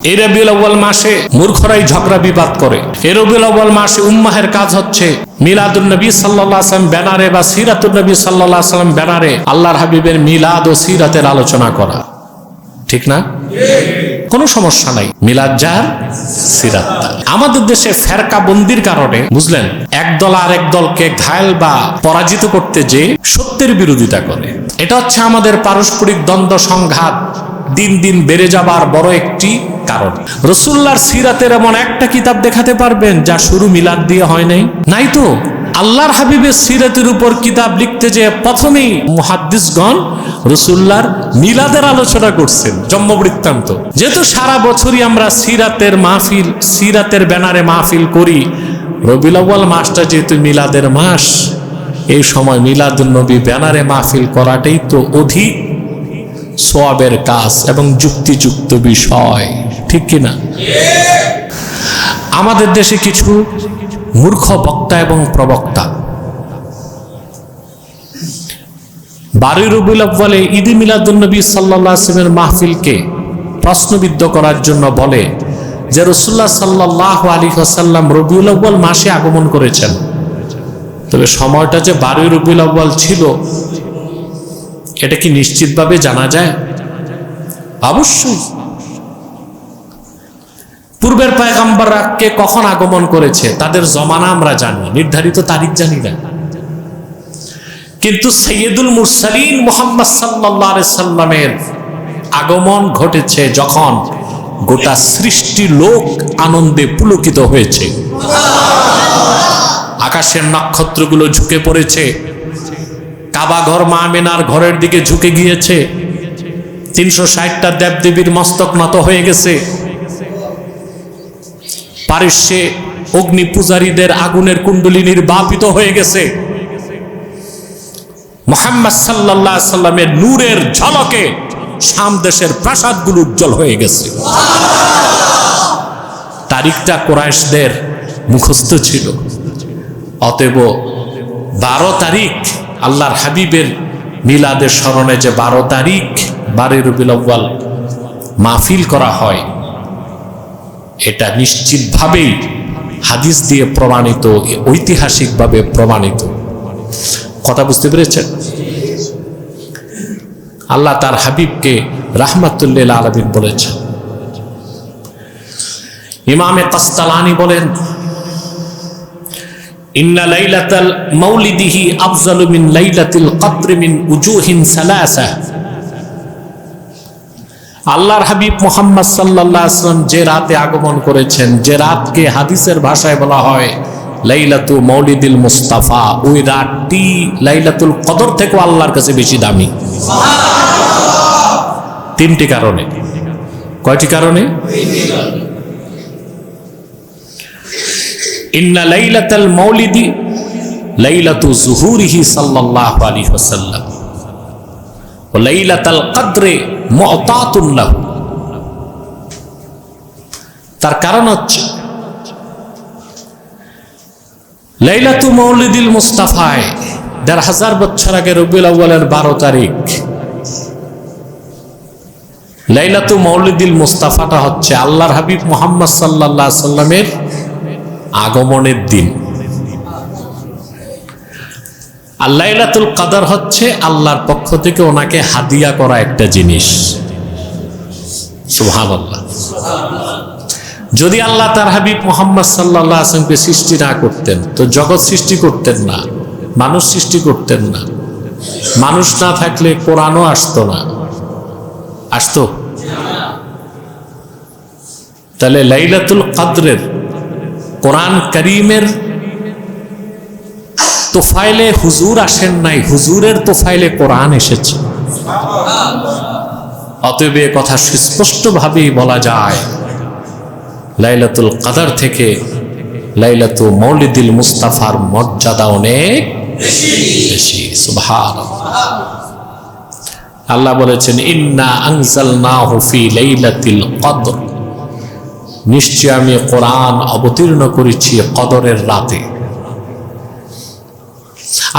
এই রবিউল আউয়াল মাসে মূর্খরাই ঝগড়া বিবাদ করে। এই রবিউল আউয়াল মাসে উম্মাহের কাজ হচ্ছে মিলাদুন নবী সাল্লাল্লাহু আলাইহি ওয়াসাল্লাম ব্যানারে বা সিরাতুন নবী সাল্লাল্লাহু আলাইহি ওয়াসাল্লাম ব্যানারে আল্লাহর হাবিবের মিলাদ ও সিরাতের আলোচনা করা, ঠিক না? কোনো সমস্যা নাই, মিলাদ যার সিরাত তার। আমাদের দেশে ফেরকা বন্দির কারণে বুঝলেন, একদল আর এক দলকে ঘায়েল বা পরাজিত করতে যে সত্যের বিরোধিতা করে। এটা হচ্ছে আমাদের পারস্পরিক দ্বন্দ্ব সংঘাত দিন দিন বেড়ে যাবার বড় একটি কারণ। রাসূলুল্লাহর সিরাতের এমন একটা কিতাব দেখাতে পারবেন যা শুরু মিলাদ দিয়ে হয় নাই? নাই তো। আল্লাহর হাবিবের সিরাতের উপর কিতাব লিখতে যে প্রথমেই মুহাদ্দিসগণ রাসূলুল্লাহর মিলাদের আলোচনা করছেন, জন্ম বৃত্তান্ত। যেহেতু সারা বছরই আমরা সিরাতের মাহফিল, সিরাতের ব্যানারে মাহফিল করি, রবিউল আউয়াল মাসটা যেহেতু মিলাদের মাস, এই সময় মিলাদুন নবী ব্যানারে মাহফিল করাটাই তো অধিক সওয়াবের কাজ এবং যুক্তিযুক্ত বিষয়, ঠিক কিনা? আমাদের দেশে কিছু মূর্খ বক্তা এবং প্রবক্তা 12 রবিউল আউয়ালে ঈদে মিলাদুন নবী সাল্লাল্লাহু আলাইহি ওয়াসাল্লামের মাহফিলকে প্রশ্নবিদ্ধ করার জন্য বলে যে রাসূলুল্লাহ সাল্লাল্লাহু আলাইহি ওয়াসাল্লাম রবিউল আউয়াল মাসে আগমন করেছেন, তবে সময়টা যে 12 রবিউল আউয়াল ছিল এটা কি নিশ্চিতভাবে জানা যায়? অবশ্যই। পূর্বের পয়গম্বররা কে কখন আগমন করেছে তাদের জমানা আমরা জানি, নির্ধারিত তারিখ জানি না। কিন্তু সাইয়্যিদুল মুরসালিন মুহাম্মদ সাল্লাল্লাহু আলাইহি সাল্লামের আগমন ঘটেছে যখন গোটা সৃষ্টি লোক আনন্দে পুলকিত হয়েছে। আকাশের নক্ষত্রগুলো ঝুঁকে পড়েছে, কাবা ঘর মা আমিনার ঘরের দিকে ঝুঁকে গিয়েছে, 360টা দেবদেবীর মস্তক নত হয়ে গেছে, পারস্যে অগ্নি পূজারীদের আগুনের কুণ্ডলী নির্বাপিত হয়ে গেছে, মুহাম্মদ সাল্লাল্লাহু আলাইহি সাল্লামের নূরের ঝলকে শাম দেশের প্রাসাদগুলো উজ্জ্বল হয়ে গেছে। তারিখটা কুরাইশদের মুখস্থ ছিল। অতএব 12 তারিখ আল্লাহর হাবিবের মিলাদের স্মরণে যে 12 তারিখ 12 রবিউল আউয়াল মাহফিল করা হয়, এটা নিশ্চিতভাবেই হাদিস দিয়ে প্রমাণিত, ঐতিহাসিকভাবে প্রমাণিত। কথা বুঝতে পেরেছেন? আল্লাহ তার হাবিবকে রাহমাতুল লিল আলামিন বলেছেন। ইমামে কাসতালানি বলেন, ইন্না লাইলাতাল মাউলিদিহি আফজালু মিন লাইলাতিল কদর মিন উজুহিন সালাসা। আল্লাহর হাবিব মুহাম্মদ সাল্লাল্লাহু আলাইহি ওয়াসাল্লাম যে রাতে আগমন করেছেন, যে রাতকে হাদিসের ভাষায় বলা হয় লাইলাতু মাউলিদিল মুস্তাফা, ওই রাতটি লাইলাতুল কদর থেকে আল্লাহর কাছে বেশি দামি। সুবহানাল্লাহ। 3টি কারণে। কয়টি কারণে? ইন্না লাইলাতাল মাউলিদি লাইলাতু যুহুরিহি সাল্লাল্লাহু আলাইহি ওয়াসাল্লাম ওয়া লাইলাতাল কদরে মুতাতুন লাহু। তার কারণ হচ্ছে লাইলাতু মাউলিদিল মুস্তাফায় ১৫০০ বছর আগে রবিউল আউয়ালের 12 তারিখ লাইলাতু মাউলিদিল মুস্তাফাটা হচ্ছে আল্লাহর হাবিব মুহাম্মদ সাল্লাল্লাহু আলাইহি সাল্লামের আগমনের দিন। আর লাইলাতুল কদর হচ্ছে আল্লাহর পক্ষ থেকে ওনাকে হাদিয়া করা একটা জিনিস। সুবহানাল্লাহ। যদি আল্লাহ তার হাবিব মুহাম্মদ সাল্লাল্লাহু আলাইহি ওয়াসাল্লামকে সৃষ্টি না করতেন তো জগৎ সৃষ্টি করতেন না, মানুষ সৃষ্টি করতেন না। মানুষ না থাকলে কোরআনও আসতো না। আসতো? তাহলে লাইলাতুল কদরের কোরআন কারীমের তোফাইলে হুজুর আসেন নাই, হুজুরের তোফাইলে কোরআন এসেছে। অতএব এ কথা সুস্পষ্টভাবেই বলা যায় লাইলাতুল কদর থেকে লাইলাতু মাউলিদিল মুস্তাফার মর্যাদা অনেক বেশি। সুবহানাল্লাহ। আল্লাহ বলেছেন, ইন্না আনজালনাহু ফি লাইলাতিল কদর, নিশ্চয় আমি কোরআন অবতীর্ণ করেছি কদরের রাতে।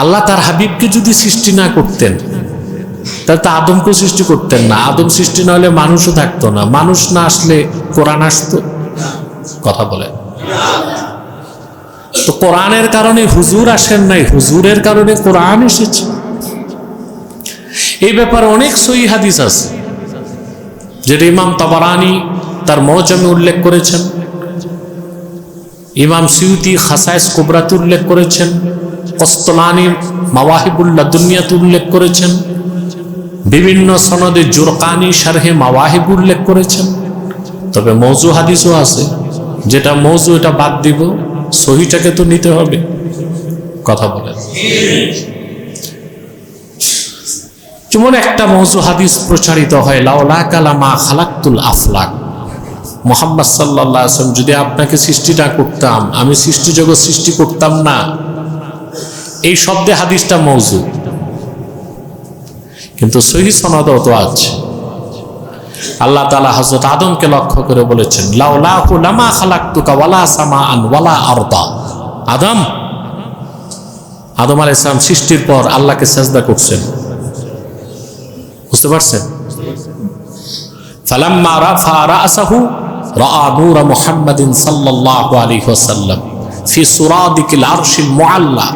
আল্লাহ তার হাবিবকে যদি সৃষ্টি না করতেন তাহলে তো আদমকে সৃষ্টি করতেন না। আদম সৃষ্টি না হলে মানুষও থাকতো না। মানুষ না আসলে কোরআন আসতো? কথা বলে। তো কোরআনের কারণে হুজুর আসেন নাই, হুজুরের কারণে কোরআন এসেছে। এই ব্যাপারে অনেক সহিহ হাদিস আছে, যেটা ইমাম তাবারানী তার মুজামে উল্লেখ করেছেন, ইমাম সিউতি খাসায়েস কুবরাতে উল্লেখ করেছেন, কস্তলানী মাওয়াহিবুল লাদুনিয়াতে উল্লেখ করেছেন, বিভিন্ন সনদে জুরকানি শারহে মাওয়াহিব উল্লেখ করেছেন। তবে মওযু হাদিসও আছে, যেটা মওযু এটা বাদ দিব, সহিটাকে তো নিতে হবে। কথা বলেন। যেমন একটা মওযু হাদিস প্রচারিত হয়, লাউলা কালামা খালাকতুল আফলাক, মুহাম্মদ সাল্লাল্লাহু আলাইহি ওয়াসাল্লাম যদি আপনাকে সৃষ্টি না করতাম, আমি সৃষ্টি জগৎ সৃষ্টি করতাম না। এই শব্দে হাদিসটা মওযু, কিন্তু সহিহ সনদও তো আছে। আল্লাহ তাআলা হযরত আদমকে লক্ষ্য করে বলেছেন, লাউলাহু লামা খালাকতুকা ওয়ালা সামাআন ওয়ালা আরদা। আদম আলাইহিস সালাম সৃষ্টির পর আল্লাহকে সিজদা করছেন, বুঝতে পারছেন? ফালাম্মা রাফা রাসাহু রাআ নূর মুহাম্মাদিন সাল্লাল্লাহু আলাইহি ওয়াসাল্লাম ফি সুরাদিকিল আরশিল মুআল্লা।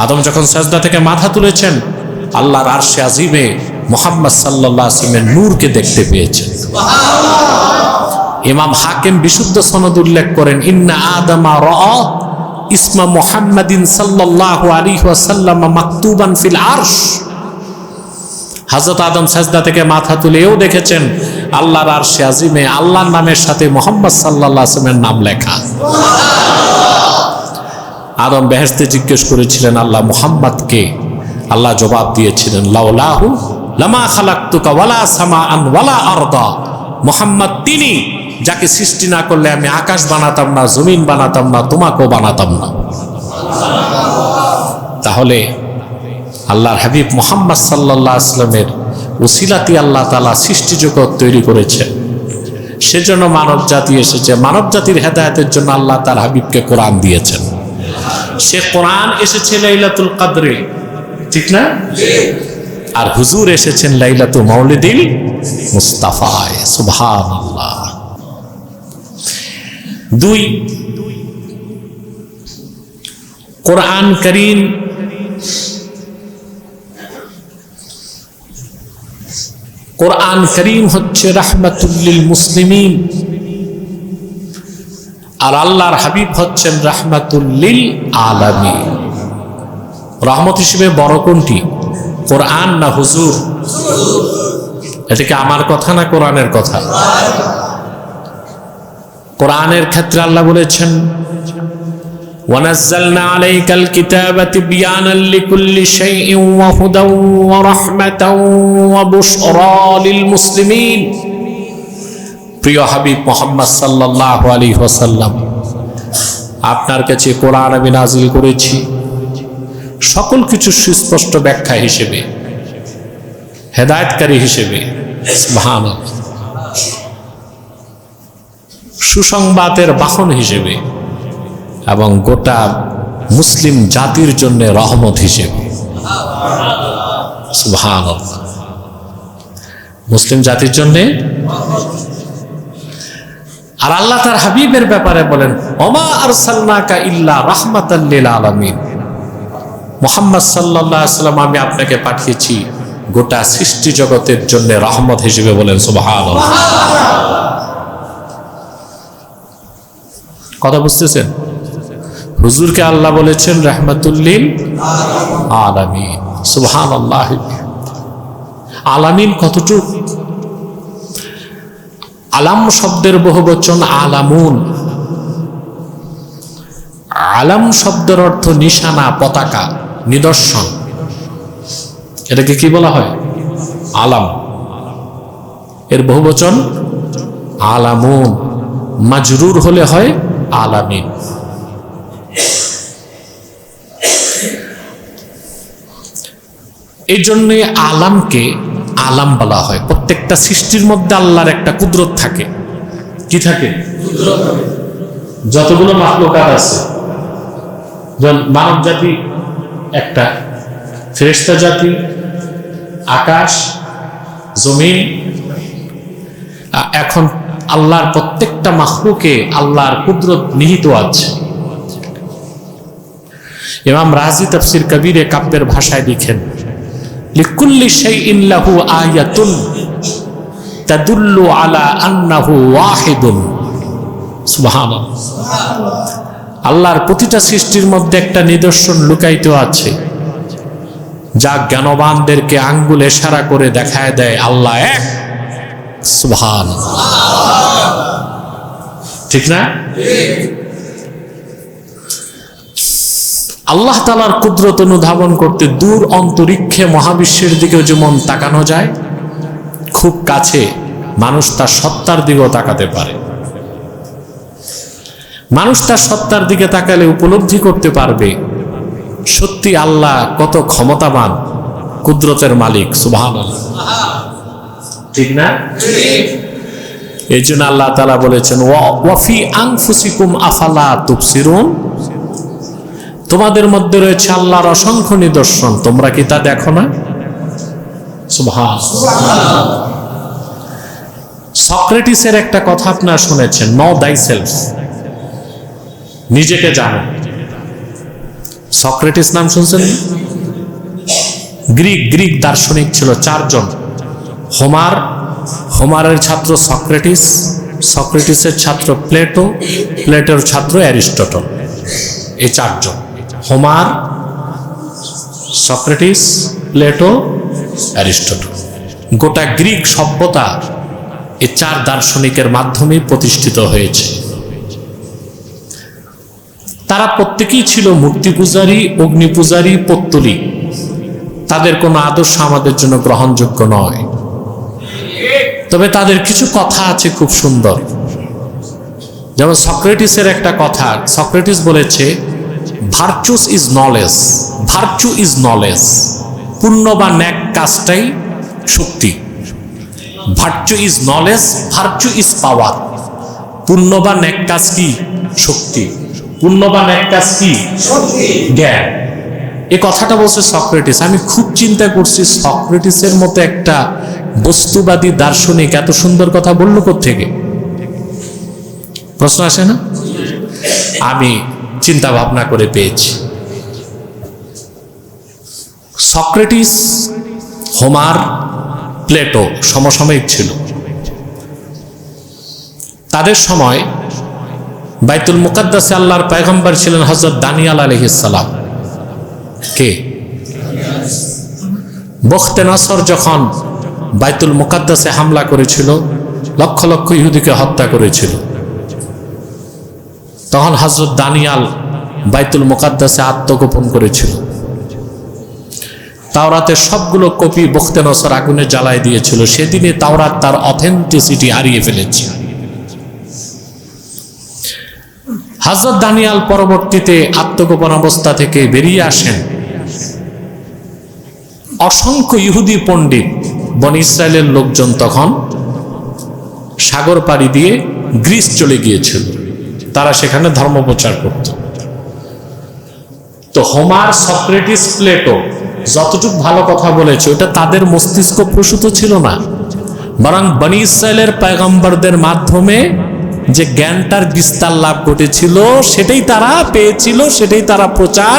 আদম যখন সিজদা থেকে মাথা তুলেছেন, আল্লাহর আরশে আজিমে মুহাম্মদ সাল্লাল্লাহু আলাইহি ওয়াসাল্লামের নূরকে দেখতে পেয়েছেন। ইমাম হাকিম বিশুদ্ধ সনদ উল্লেখ করেন, ইন্না আদামা রাআ ইসমা মুহাম্মাদিন সাল্লাল্লাহু আলাইহি ওয়াসাল্লাম মাকতুবান ফিল আরশ। হযরত আদম সিজদা থেকে মাথা তুলেও দেখেছেন আল্লাহর আরশে আজিমে আল্লাহর নামের সাথে মুহাম্মদ সাল্লাল্লাহু আলাইহি ওয়াসাল্লামের নাম লেখা। আদম বেহেশতে জিজ্ঞেস করেছিলেন, আল্লাহ মুহাম্মদকে? আল্লাহ জবাব দিয়েছিলেন, লাউলাহু লামা খালাকতুকা ওয়ালা সামাআন ওয়ালা আরদা। মুহাম্মদ তিনি যাকে সৃষ্টি না করলে আমি আকাশ বানাতাম না, জমিন বানাতাম না, তোমাকেও বানাতাম না। তাহলে আল্লাহর হাবিব মুহাম্মদ সাল্লাল্লাহু আলাইহি ওয়াসাল্লামের উসিলাতে আল্লাহ তাআলা সৃষ্টি জগৎ তৈরি করেছেন। সেজন্য মানব জাতি এসেছে। মানব জাতির হেদায়েতের জন্য আল্লাহ তার হাবিবকে কোরআন দিয়েছেন। সে কোরআন এসেছে লাইলাতুল কদরে, ঠিক না? আর হুজুর এসেছেন লাইলাতুল মাউলিদিল মুস্তাফায়। সুবহানাল্লাহ। 2, কোরআন কারীম কোরআন কারীম হচ্ছে রাহমাতুল লিল মুসলিমিন, আর আল্লাহর হাবিব হচ্ছেন রাহমাতুল লিল আলামিন। রহমত হিসেবে বড় কোনটি, কোরআন না হুজুর? এটা কি আমার কথা না কোরআনের কথা? কোরআনের ক্ষেত্রে আল্লাহ বলেছেন, ওয়ানাজ্জালনা আলাইকাল কিতাবা তিবয়ানান লিকুল্লি শাইইন ওয়া হুদান ওয়া রাহমাতান ওয়া বুশরা লিল মুসলিমিন। প্রিয় হাবিব মুহাম্মদ সাল্লাল্লাহু আলাইহি ওয়াসাল্লাম, আপনার কাছে কোরআন আমি নাজিল করেছি সকল কিছু সুস্পষ্ট ব্যাখ্যা হিসেবে, হেদায়েতকারী হিসেবে, সুবহানাল্লাহ, সুসংবাদের বাহন হিসেবে, এবং গোটা মুসলিম জাতির জন্য রহমত হিসেবে। সুবহানাল্লাহ। মুসলিম জাতির জন্য। আর আল্লাহ তার হাবিবের ব্যাপারে বলেন, ওমা আরসালনাকা ইল্লা রাহমাতাল লিল আলামিন। মুহাম্মদ সাল্লাল্লাহু আলাইহি ওয়াসাল্লাম, আমি আপনাকে পাঠিয়েছি গোটা সৃষ্টি জগতের জন্য রহমত হিসেবে। বলেন সুবহানাল্লাহ। কথা বুঝতেছেন? হুজুরকে আল্লাহ বলেছেন রাহমাতুল লিল আলামিন। সুবহানাল্লাহ। আলামিন কতটুক? আলাম শব্দের বহুবচন আলামুন। আলাম শব্দের অর্থ নিশানা, পতাকা, নিদর্শন। এটাকে কি বলা হয়? আলাম। এর বহুবচন আলামুন, মাজরুর হলে হয় আলামিন। এই জন্যে আলামকে আলাম বলা হয়। প্রত্যেকটা সৃষ্টির মধ্যে আল্লাহর একটা কুদরত থাকে। কি থাকে? যতগুলো মাখলুকাত আছে, যেমন মানব জাতি একটা, ফেরেশতা জাতি, আকাশ, জমিন, এখন আল্লাহর প্রত্যেকটা মাখলুকে আল্লাহর কুদরত নিহিত আছে। ইমাম রাজি তাফসীর কবিরে কাব্যের ভাষায় লিখেন, লিকুল্লি শাইইন লাহু আয়াতুন তাদুল্লু আলা আন্নাহু ওয়াহিদুন। সুবহানাল্লাহ। আল্লাহর প্রতিটা সৃষ্টির মধ্যে একটা নিদর্শন লুকায়িত আছে, যা জ্ঞানবানদেরকে আঙ্গুল ইশারা করে দেখায় দেয় আল্লাহ এক। সুবহানাল্লাহ, ঠিক না? আল্লাহ তাআলার কুদরত অনুধাবন করতে দূর অন্তরিক্ষে মহাবিশ্বের দিকেও যেমন তাকানো যায়, খুব কাছে মানুষ তার সত্তার দিকেও তাকাতে পারে। মানুষ তার সত্তার দিকে তাকালে উপলব্ধি করতে পারবে সত্যি আল্লাহ কত ক্ষমতাবান, কুদরতের মালিক। সুবহানাল্লাহ, ঠিক না? এই জন্য আল্লাহ তাআলা বলেছেন, ওয়া ফি আনফুসিকুম আফালা তুবসিরুন, তোমাদের মধ্যে রয়েছে আল্লাহর অসংখ্য নিদর্শন, তোমরা কি তা দেখো না? সুবহানাল্লাহ। সক্রেটিসের একটা কথা আপনারা শুনেছেন, নো দাই সেলফ, নিজেকে জানো। সক্রেটিস নাম শুনছেন? গ্রিক দার্শনিক ছিল চারজন। হোমারের ছাত্র সক্রেটিস, সক্রেটিসের ছাত্র প্লেটো, প্লেটোর ছাত্র অ্যারিস্টটল। এই চারজন, হোমার, সক্রেটিস, প্লেটো, অ্যারিস্টটল। গোটা গ্রিক সভ্যতা এই চার দার্শনিকের মাধ্যমে প্রতিষ্ঠিত হয়েছে। তারা প্রত্যেকেই ছিল মূর্তি পূজারী, অগ্নি পূজারী, পত্তলিক। তাদের কোনো আদর্শ আমাদের জন্য গ্রহণযোগ্য নয়, তবে তাদের কিছু কথা আছে খুব সুন্দর। যেমন সক্রেটিসের একটা কথা, সক্রেটিস বলেছে, virtues is knowledge, virtue is knowledge, পুণ্য বা ন্যাক কাজটাই শক্তি। Virtue is knowledge, virtue is power. পুণ্য বা ন্যাক কাজ কি? শক্তি। পুণ্য বা ন্যাক কাজ কি? জ্ঞান। এই কথাটা বলছে সক্রেটিস। আমি খুব চিন্তা করছি, সক্রেটিসের মতো একটা বস্তুবাদী দার্শনিক এত সুন্দর কথা বলল কোত্থেকে? প্রশ্ন আসে না? আমি চিন্তা ভাবনা করে পেয়েছি। সক্রেটিস, হোমার, প্লেটো সমসাময়িক ছিল। তাদের সময় বাইতুল মুকাদ্দাসে আল্লাহর পয়গম্বর ছিলেন হযরত দানিয়াল আলাইহিস সালাম। কে? বখতে নসর যখন বাইতুল মুকাদ্দাসে হামলা করেছিল, লক্ষ লক্ষ ইহুদিকে হত্যা করেছিল, তখন হযরত দানিয়াল বাইতুল মুকাদ্দাসে আত্মগোপন করেছিল। তাওরাতের সবগুলো কপি বখতে নসর আগুনে জ্বালায় দিয়েছিল। সেদিনে তাওরাত তার অথেন্টিসিটি হারিয়ে ফেলেছে। হযরত দানিয়াল পরবর্তীতে আত্মগোপন অবস্থা থেকে বেরিয়ে আসেন। অসংখ্য ইহুদি পণ্ডিত, বনী ইসরায়েলের লোকজন তখন সাগর পাড়ি দিয়ে গ্রিস চলে গিয়েছিল। তারা সেখানে ধর্ম প্রচার করত। তো হোমার, সক্রেটিস, প্লেটো যতটুকু ভালো কথা বলেছে, ওটা তাদের মস্তিষ্ক প্রসূত ছিল না, বরং বনী ইসরায়েলের পয়গম্বরদের মাধ্যমে যে জ্ঞানটার বিস্তার লাভ ঘটেছিল সেটাই তারা পেয়েছিল, সেটাই তারা প্রচার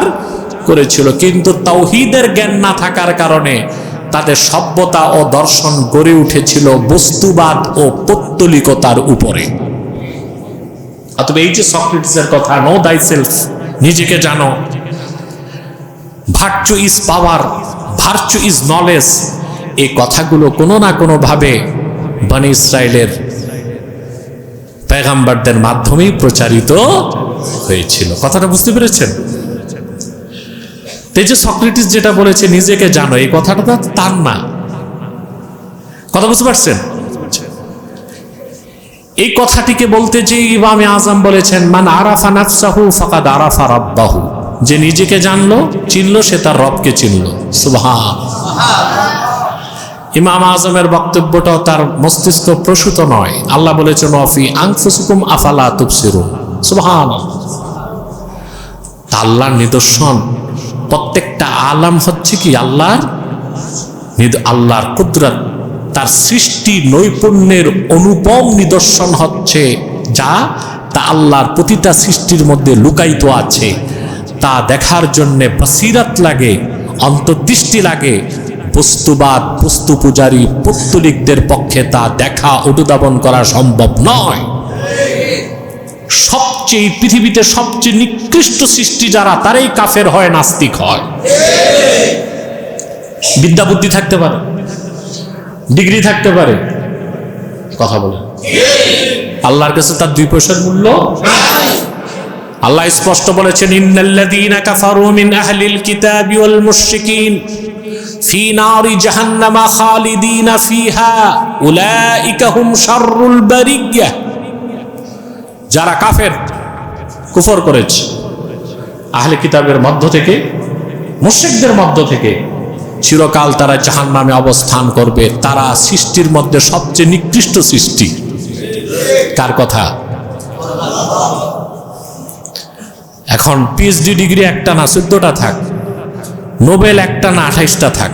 করেছিল। কিন্তু তাওহীদের জ্ঞান না থাকার কারণে তাদের সভ্যতা ও দর্শন গড়ে উঠেছিল বস্তুবাদ ও পৌত্তলিকতার উপরে। অতএব এই যে সক্রেটিসের কথা, নো দাই সেলফ, নিজেকে জানো, virtue is power, virtue is knowledge, এই কথাগুলো কোনো না কোনো ভাবে বনী ইসরায়েলের পয়গম্বরদের মাধ্যমেই প্রচারিত হয়েছিল। কথাটা বুঝতে পেরেছেন? এই যে সক্রেটিস যেটা বলেছে নিজেকে জানো, এই কথাটা তার না। কথা বুঝতে পারছেন? এই কথাটিকে বলতে যে ইমামে আজম বলেছেন, মান আরাফা নাফসাহু ফাকাদ আরাফা রাব্বাহু, যে নিজেকে জানলো, চিনলো, সে তার রবকে চিনলো। সুবহানাল্লাহ। ইমাম আজমের বক্তব্যটাও তার মস্তিষ্ক প্রসূত নয়। আল্লাহ বলেছেন, ওয়া ফি আনফুসিকুম আফালা তুবসিরুন। সুবহানাল্লাহ। আল্লাহর নিদর্শন, প্রত্যেকটা আলাম হচ্ছে কি? আল্লাহর আল্লাহর কুদরত, তার সৃষ্টি নৈপুণ্যের অনুপম নিদর্শন হচ্ছে তা আল্লাহর প্রতিটা সৃষ্টির মধ্যে লুকায়িত আছে। তা দেখার জন্যে বসিরত লাগে, অন্তর্দৃষ্টি লাগে। বস্তুবাদ, বস্তু পূজারী পৌত্তলিকদের পক্ষে তা দেখা, অনুধাবন করা সম্ভব নয়। সবচেয়ে পৃথিবীতে সবচেয়ে নিকৃষ্ট সৃষ্টি যারা, তারাই কাফের হয়, নাস্তিক হয়। বিদ্যা বুদ্ধি থাকতে পারে, ডিগ্রি থাকতে পারে, কথা বলে আল্লাহর কাছে তার 2 পয়সার মূল্য নাই। আল্লাহ স্পষ্ট বলেছেন, ইন্নাল্লাযীনা কাফারু মিন আহলিল কিতাবি ওয়াল মুশরিকিন ফি নারি জাহান্নামা খালিদিনা ফিহা উলাইকা হুম শাররুল বারিয়্যাহ। যারা কাফের, কুফর করেছে আহলে কিতাবের মধ্য থেকে, মুশরিকদের মধ্য থেকে, চিরকাল তারা জাহান্নামে অবস্থান করবে। তারা সৃষ্টির মধ্যে সবচেয়ে নিকৃষ্ট সৃষ্টি। কার কথা? এখন পিএইচডি ডিগ্রি একটা না 14টা থাক, নোবেল একটা না 28টা থাক,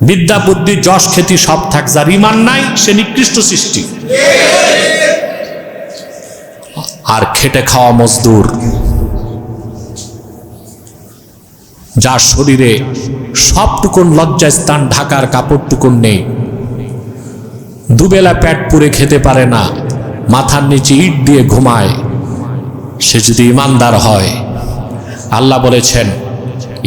বিদ্যা বুদ্ধি যশ খ্যাতি সব থাক, যার ঈমান নাই সে নিকৃষ্ট সৃষ্টি। আর খেটে খাওয়া মজদুর, যার শরীরে সবটুকুন লজ্জাস্থান ঢাকার কাপড়টুকুন নেই, দুবেলা পেট পুরে খেতে পারে না, মাথার নিচে ইট দিয়ে ঘুমায়, সে যদি ইমানদার হয়, আল্লাহ বলেছেন,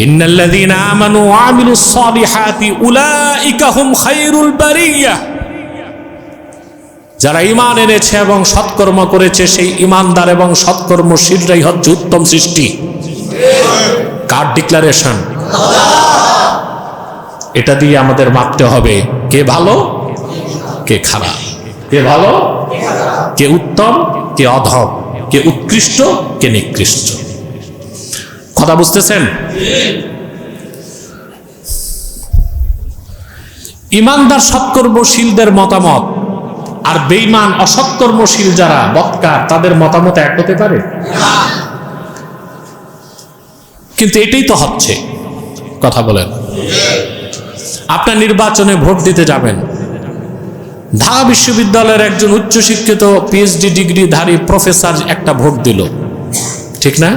ইন্নাল্লাযীনা আমানু ওয়া আমিলুস সালিহাতি উলাইকা হুম খায়রুল বারিয়্যাহ। যারা ঈমান এনেছে এবং সৎকর্ম করেছে, সেই ঈমানদার এবং সৎকর্মশীলরাই হচ্ছে উত্তম সৃষ্টি। কার ডিক্লারেশন? এটা দিয়ে আমাদের মাপতে হবে কে ভালো, কে খারাপ, কে ভালো, কে উত্তম, কে অধম, কে উৎকৃষ্ট, কে নিকৃষ্ট। কথা বুঝতেছেন? ঈমানদার সৎকর্মশীলদের মতামত আর বেঈমান অসৎকর্মশীল যারা বদকার, তাদের মতামত এক হতে পারে? কিন্তু এটাই তো হচ্ছে। কথা বলেন। আপনার নির্বাচনে ভোট দিতে যাবেন, ঢাকা বিশ্ববিদ্যালয়ের একজন উচ্চশিক্ষিত পিএইচডি ডিগ্রিধারী প্রফেসর একটা ভোট দিল, ঠিক না?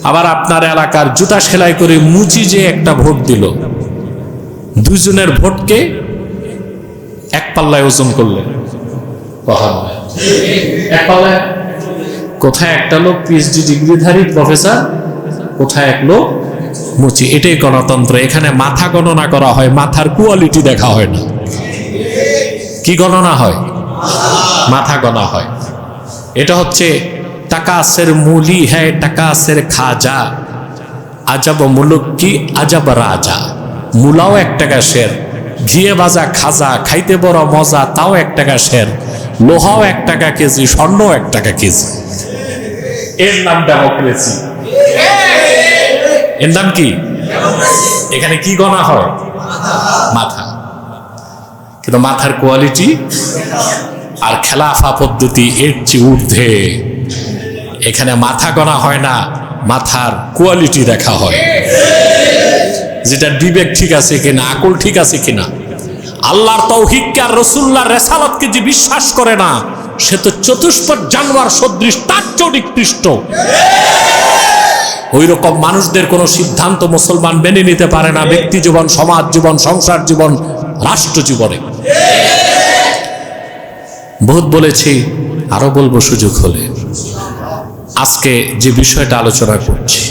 আবার আপনার এলাকার জুতা সেলাই করে মুচি যে একটা ভোট দিল। দুজনের ভোটকে এক পাল্লায় ওজন করলেন। এক পাল্লায় কোথায় একটা লোক পিএইচডি ডিগ্রিধারী প্রফেসর, কোথায় এক লোক মুচি। এটাই গণতন্ত্র। এখানে মাথা গণনা করা হয়, মাথার কোয়ালিটি দেখা হয় না। কি গণনা হয়? মাথা গণনা হয়। এটা হচ্ছে তাকাসের মূলি হ্যায় তাকাসের খাজা, আজাব মুলুক কি আজাব রাজা। মূলাও 1 টাকা শের, ঘিয়ে ভাজা খাজা, খাইতে বড় মজা, তাও 1 টাকা শের। লোহাও 1 টাকা কেজি, স্বর্ণ 1 টাকা কেজি। এর নাম ডেমোক্রেসি। এর নাম কি? এখানে কি গণা হয়? মাথা। কিন্তু মাথার কোয়ালিটি আর খেলাফা পদ্ধতি এর চেয়ে ঊর্ধ্বে। এখানে মাথা গণা হয় না, মাথার কোয়ালিটি দেখা হয়, যেটা বিবেক ঠিক আছে কিনা, আকল ঠিক আছে কিনা। আল্লাহর তৌহিদকে আর রাসূলুল্লাহর রিসালাতকে যে বিশ্বাস করে না, সে তো চতুষ্পদ জানোয়ার সদৃশ, তার চেয়ে নিকৃষ্ট। ওই রকম মানুষদের কোনো সিদ্ধান্ত মুসলমান মেনে নিতে পারে না, ব্যক্তি জীবন, সমাজ জীবন, সংসার জীবন, রাষ্ট্র জীবনে। বহুত বলেছি, আরো বলবো সুযোগ হলে। আজকে যে বিষয়টা আলোচনা করছি,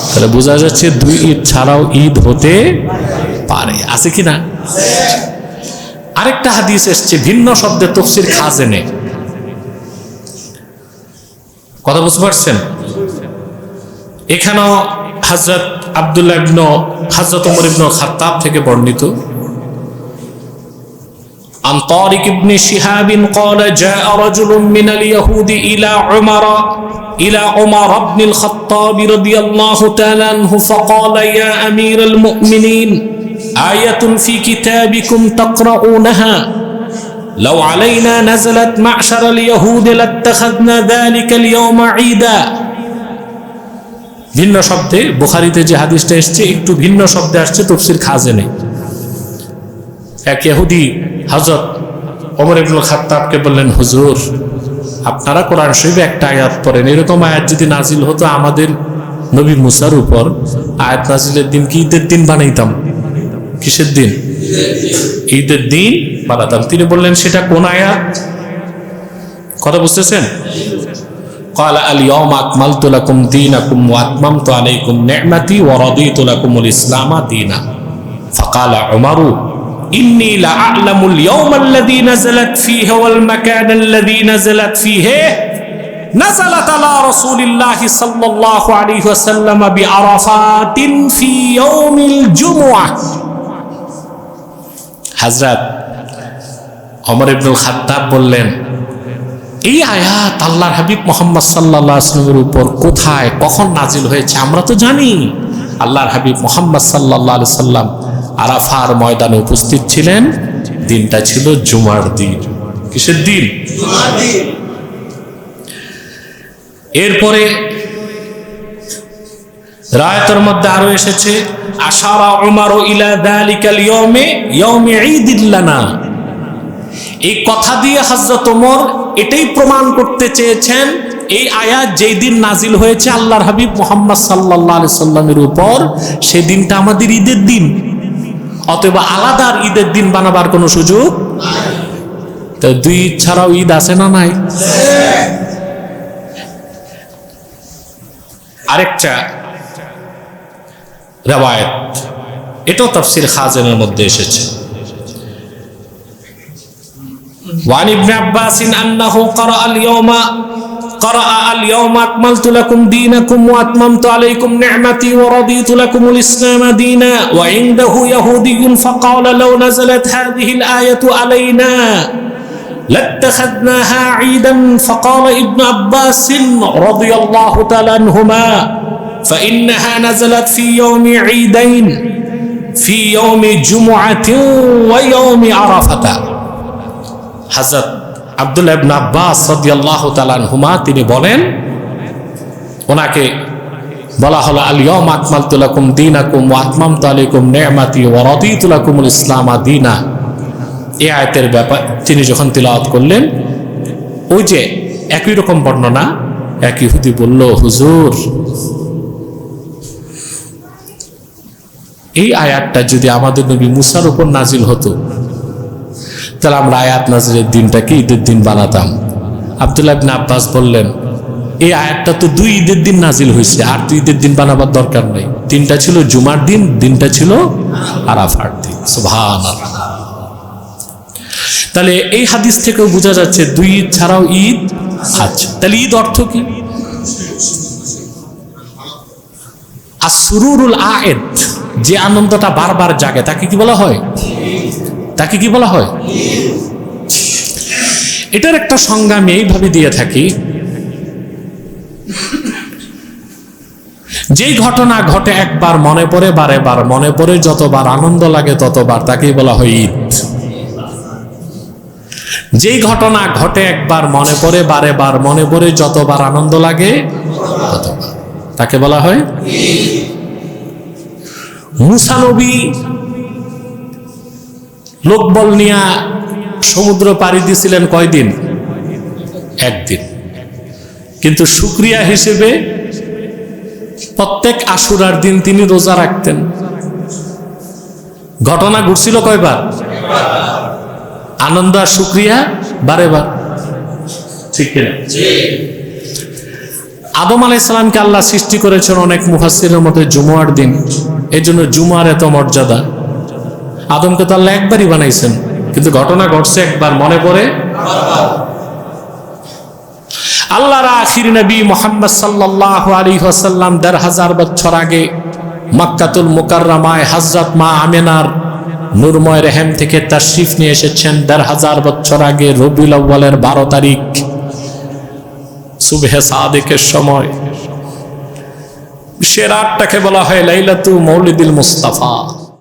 তাহলে বোঝা যাচ্ছে 2 ঈদ ছাড়াও ঈদ হতে পারে, আছে কিনা? আরেকটা হাদিস এসছে ভিন্ন শব্দে, তাফসীর খাজেনে। কথা বুঝতে পারছেন? এখানেও হযরত আব্দুল্লাহ ইবনে হযরত ওমর ইবনে খাত্তাব থেকে বর্ণিত, عن طارق بن شهاب قال جاء رجل من اليهود إلى عمر بن الخطاب رضي الله تعالى عنه فقال يا أمير المؤمنين آية في كتابكم تقرؤونها لو علينا نزلت معشر اليهود لاتخذنا ذلك اليوم عيدا ভিন্ন শব্দে, বুখারীতে যে হাদিসটা এসছে একটু ভিন্ন শব্দে আসছে তাফসীর খাজেনে। এক ইহুদি হযরত ওমর ইবনুল খাত্তাবকে বললেন, হুজুর আপনারা কোরআন শরীফে একটা আয়াত পড়েন, এরকম আয়াত যদি নাজিল হতো আমাদের নবী মুসার উপর, আয়াত নাজিলের দিন কি ঈদের দিন বানাইতাম? কিসের দিন? ঈদের দিন বানাতাম। তিনি বললেন, সেটা কোন আয়াত? কথা বুঝতেছেন? ক্বালা আল ইয়াওমা আকমালতু লাকুম দীনাকুম ওয়া আতমামতু আলাইকুম নি'মাতি ওয়া রাদিতু লাকুমুল ইসলামা দীনা। ফাকালা উমারু ইন্নী লা আ'লামুল ইয়াওমাল্লাযী নাযালাত ফীহি ওয়াল মাকানাল্লাযী নাযালাত ফীহি নাযালাত আলা রাসূলিল্লাহি সাল্লাল্লাহু আলাইহি ওয়াসাল্লাম বিআরাফাতিন ফী ইয়াউমিল জুমআহ। হযরত ওমর ইবনুল খাত্তাব বললেন, এই আয়াত আল্লাহর হাবিব মুহাম্মদ সাল্লাল্লাহু আলাইহি ওয়াসাল্লামের উপর কোথায় কখন নাজিল হয়েছে আমরা তো জানি। আল্লাহর হাবিব মুহাম্মদ সাল্লাল্লাহু আলাইহি ওয়াসাল্লাম আরাফার ময়দানে উপস্থিত ছিলেন, দিনটা ছিল জুমার দিন। কিসের দিন? জুমার দিন। এরপরে রায়াতের মধ্যে আরো এসেছে, আশারা উমার ইলা যালিকাল ইয়াউমি ঈদিল্লানা। এই কথা দিয়ে হযরত ওমর এটাই প্রমাণ করতে চেয়েছেন, এই আয়াত যেই দিন নাজিল হয়েছে আল্লাহর হাবিব মুহাম্মদ সাল্লাল্লাহু আলাইহি সাল্লামের উপর, সেই দিনটা আমাদের ঈদের দিন, অতএব আলাদা ঈদের দিন বানাবার কোনো সুযোগ নাই। তো দুই ঈদ ছাড়াও ঈদ আছে না নাই? আরেকটা রওয়ায়াত, এটাও তাফসীর খাজেনের মধ্যে এসেছে। وعن ابن عباس أنه قرأ اليوم أكملت لكم دينكم وأتممت عليكم نعمتي ورضيت لكم الإسلام دينا وعنده يهودي فقال لو نزلت هذه الآية علينا لاتخذناها عيدا فقال ابن عباس رضي الله تعالى عنهما فإنها نزلت في يوم عيدين في يوم جمعة ويوم عرفة। হযরত আব্দুল্লাহ ইবনে আব্বাস রাদিয়াল্লাহু তাআলা আনহুমা তিনি বলেন, ওনাকে বলা হলো আল ইয়াওমা আকমালতু লাকুম দীনাকুম ওয়া আতমামতু আলাইকুম নি'মাতি ওয়া রাদিতু লাকুমুল ইসলামা দীনা। এই আয়াতের ব্যাপার তিনি যখন তিলাওয়াত করলেন, ওই যে একই রকম বর্ণনা, এক ইহুদি বলল, হুজুর এই আয়াতটা যদি আমাদের নবী মুসার উপর নাজিল হতো তাহলে আমরা আয়াত নাজিলের দিনটাকে ঈদের দিন বানাতাম। আব্দুল্লাহ ইবনে আব্বাস বললেন, এই আয়াতটা তো দুই ঈদের দিন নাজিল হয়েছে, আর তো ঈদের দিন বানাবার দরকার নেই। দিনটা ছিল জুমার দিন, দিনটা ছিল আরাফার দিন। সুবহানাল্লাহ। তাহলে এই হাদিস থেকেও বোঝা যাচ্ছে দুই ঈদ ছাড়াও ঈদ আছে। তাহলে ঈদ অর্থ কি? আসরুরুল আয়েদ, যে আনন্দটা বারবার জাগে তাকে কি বলা হয়? তাকে কি বলা হয়? এটার একটা সংজ্ঞা আমি এইভাবে দিয়ে থাকি, যেই ঘটনা ঘটে একবার মনে পড়ে, বারে বার মনে পড়ে, যতবার আনন্দ লাগে ততবার, তাকেই বলা হয় ঈদ। যেই ঘটনা ঘটে একবার মনে পড়ে, বারে বার মনে পড়ে, যতবার আনন্দ লাগে ততবার, তাকে বলা হয় ঈদ। মুসা নবী লোকবল নিয়ে সমুদ্র পাড়ি দিয়েছিলেন কয়দিন? একদিন। কিন্তু শুকরিয়া হিসেবে প্রত্যেক আশুরার দিন তিনি রোজা রাখতেন। ঘটনা ঘটছিল কয়বার? আনন্দ আর শুকরিয়া বারে বার, ঠিক কিনা? আদম আলাইহিস সালামকে আল্লাহ সৃষ্টি করেছেন অনেক মুফাসসিরের মতে জুমার দিন, এই জন্য জুমার এত মর্যাদা। আদমকে তো আল্লাহ একবারই বানাইছেন, কিন্তু ঘটনা ঘটছে একবার, মনে পড়ে। আল্লাহর আখির নবী মুহাম্মদ সাল্লাল্লাহু আলাইহি ওয়াসাল্লাম ১৫০০ বছর আগে মক্কাতুল মুকাররমায় হযরত মা আমিনার নূরময় রেহেম থেকে তাশরিফ নিয়ে এসেছেন। ১৫০০ বছর আগে রবিউল আউয়ালের ১২ তারিখ সুবহে সাদিকের সময়। সে রাতটাকে বলা হয় লাইলাতু মৌলিদুল মুস্তাফা।